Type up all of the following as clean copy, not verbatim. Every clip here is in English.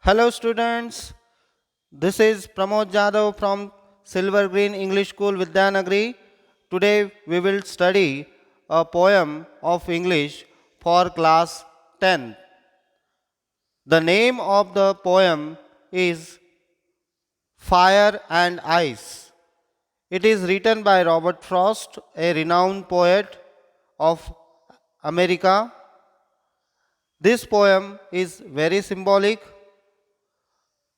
Hello students, this is Pramod Jadhav from Silver Green English School Vidyanagari. Today we will study a poem of English for class 10. The name of the poem is Fire and Ice. It is written by Robert Frost, a renowned poet of America. This poem is very symbolic.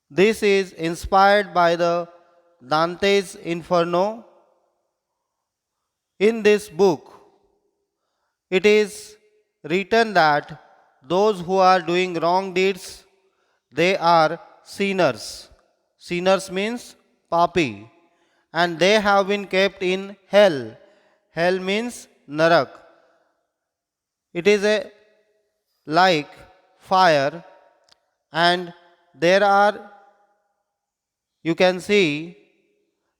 This is inspired by the Dante's Inferno. In this book, it is written that those who are doing wrong deeds, they are sinners. Sinners means papi, and they have been kept in hell. Hell means narak. It is a like fire, and there are, you can see,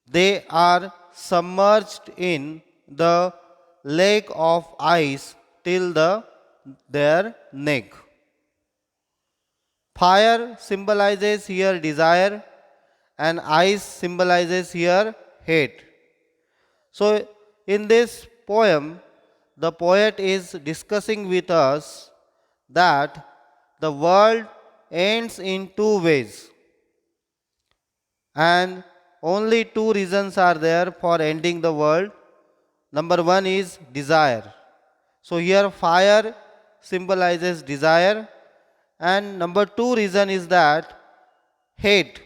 they are submerged in the lake of ice till their neck. Fire symbolizes here desire and ice symbolizes here hate. So, in this poem, the poet is discussing with us that the world ends in two ways, and only two reasons are there for ending the world. Number one is desire. So here fire symbolizes desire, and number two reason is that hate.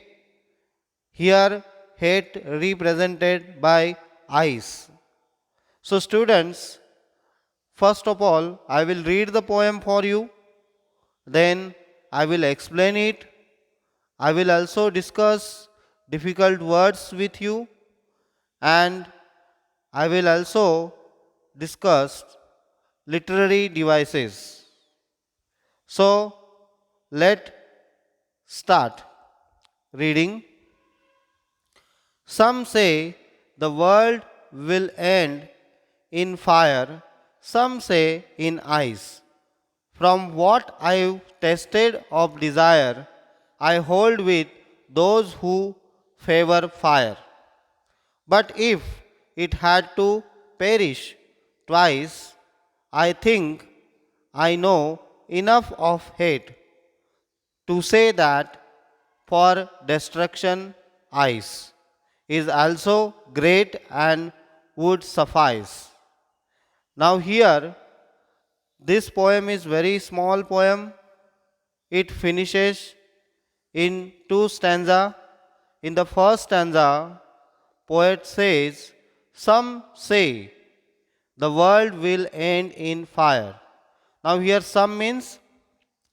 Here hate represented by ice. So students, first of all, I will read the poem for you, then I will explain it. I will also discuss difficult words with you, and I will also discuss literary devices. So, let start reading. Some say the world will end in fire, some say in ice. From what I've tasted of desire, I hold with those who favor fire. But if it had to perish twice, I think I know enough of hate to say that for destruction, ice is also great and would suffice. Now, here, this poem is very small poem. It finishes in two stanza. In the first stanza, poet says, some say the world will end in fire. Now here some means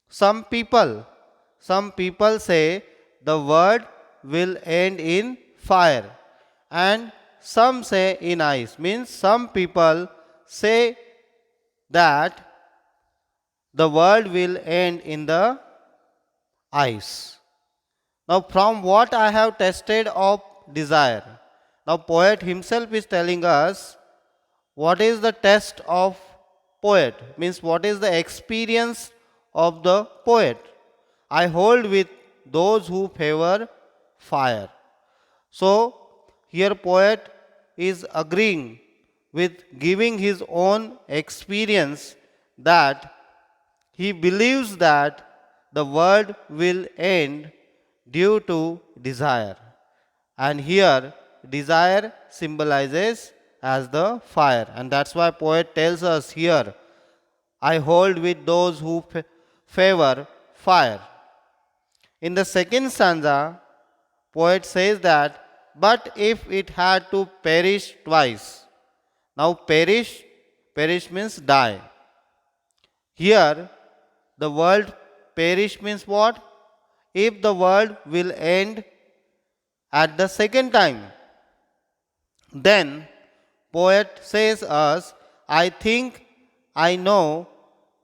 some people. Some people say the world will end in fire. And some say in ice. Means some people say that the world will end in the ice. Now from what I have tested of desire. Now poet himself is telling us what is the test of poet, means what is the experience of the poet. I hold with those who favor fire. So here poet is agreeing with giving his own experience that he believes that the world will end due to desire. And here desire symbolizes as the fire. And that's why poet tells us here, I hold with those who favor fire. In the second stanza, poet says that, but if it had to perish twice. Now perish means die. Here, the world perish means what? If the world will end at the second time, then poet says us, I think I know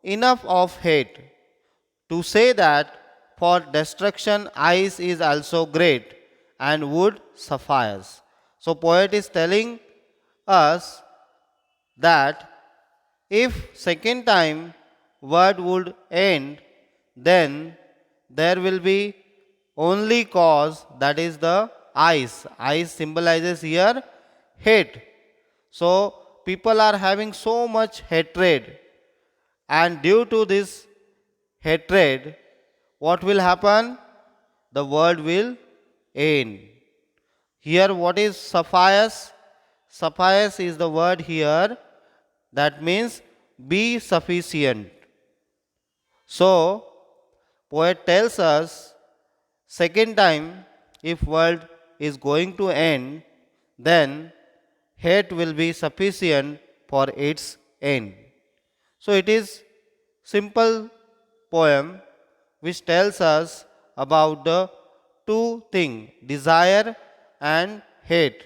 enough of hate to say that for destruction ice is also great and wood suffice. So poet is telling us that if second time word would end, then there will be only cause, that is the eyes. Eyes symbolizes here hate. So people are having so much hatred, and due to this hatred, what will happen? The world will end. Here, what is suffice? Suffice is the word here that means be sufficient. So, poet tells us second time, if world is going to end, then hate will be sufficient for its end. So it is simple poem which tells us about the two things, desire and hate.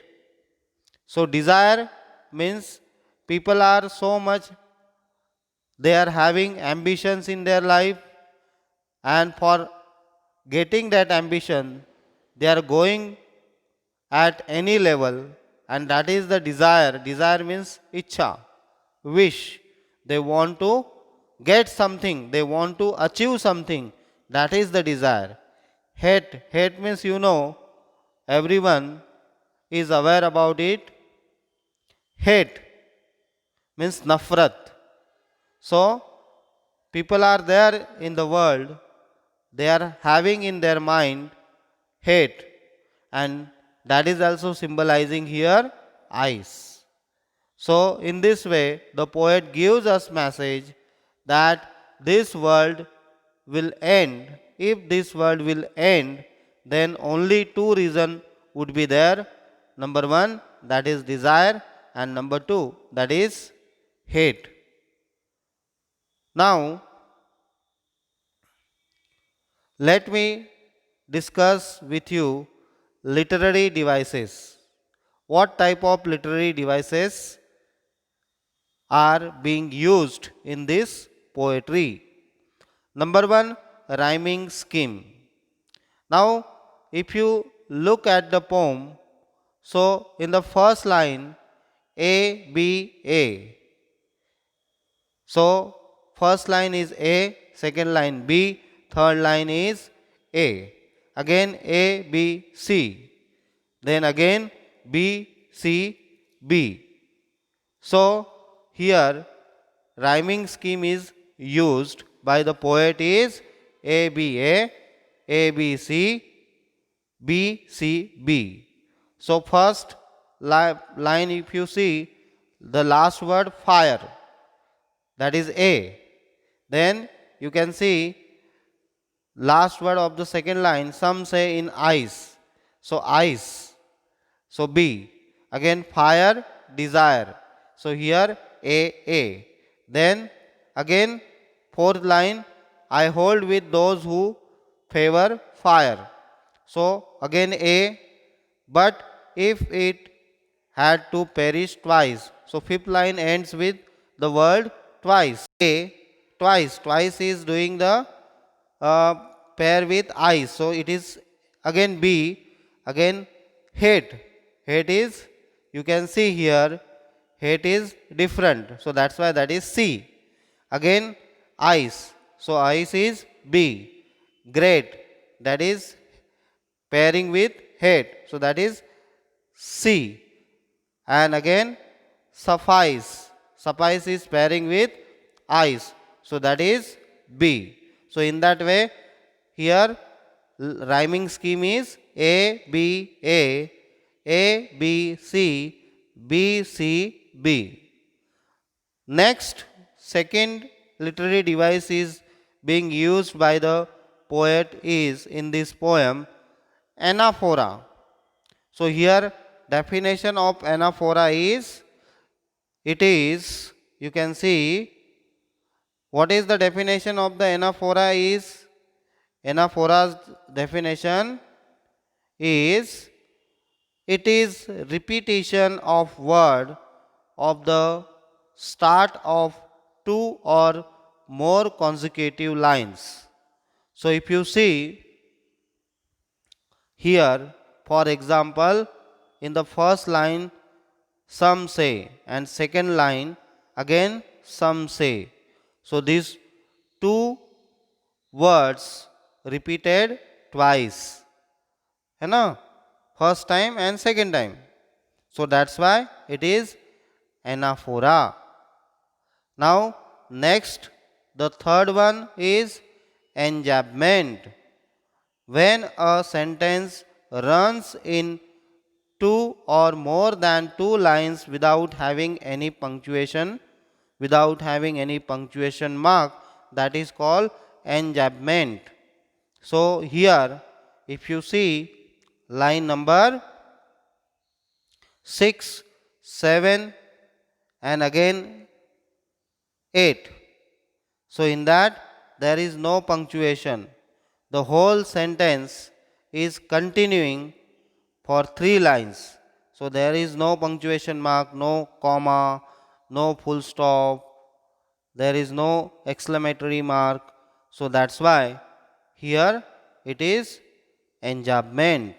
So desire means people are so much, they are having ambitions in their life, and for getting that ambition they are going at any level, and that is the desire. Desire means ichha, wish. They want to get something, they want to achieve something, that is the desire. Hate means, everyone is aware about it. Hate means nafrat. So people are there in the world, they are having in their mind hate, and that is also symbolizing here eyes. So in this way the poet gives us message that this world will end. If this world will end, then only two reasons would be there. Number one, that is desire, and number two, that is hate. Now let me discuss with you literary devices. What type of literary devices are being used in this poetry? Number one, rhyming scheme. Now, if you look at the poem, so in the first line, A, B, A. So, first line is A, second line B, third line is A. Again A, B, C. Then again B, C, B. So, here rhyming scheme is used by the poet is A, B, A, A, B, C, B, C, B. So, first line, if you see the last word fire, that is A. Then you can see last word of the second line, some say in ice. So ice. So B. Again fire, desire. So here A. Then again fourth line, I hold with those who favor fire. So again A. But if it had to perish twice. So fifth line ends with the word twice. A, twice. Twice is doing the uh, pair with I. So it is again B. Again hate. Hate is, you can see here, hate is different. So that's why that is C. Again ice. So ice is B. Great. That is pairing with hate. So that is C. And again suffice. Suffice is pairing with ice. So that is B. So in that way, here rhyming scheme is A, B, A, B, C, B, C, B. Next, second literary device is being used by the poet is in this poem anaphora. So here definition of anaphora is, it is, you can see, what is the definition of the anaphora is, anaphora's definition is, it is repetition of word of the start of two or more consecutive lines. So if you see here, for example, in the first line some say, and second line again some say. So these two words repeated twice. है ना, first time and second time. So that's why it is anaphora. Now next, the third one is enjambment. When a sentence runs in two or more than two lines without having any punctuation, mark, that is called enjambment. So here if you see line number 6, 7 and again 8. So in that there is no punctuation. The whole sentence is continuing for 3 lines. So there is no punctuation mark, no comma, no full stop, there is no exclamatory mark. So that's why here it is enjambment.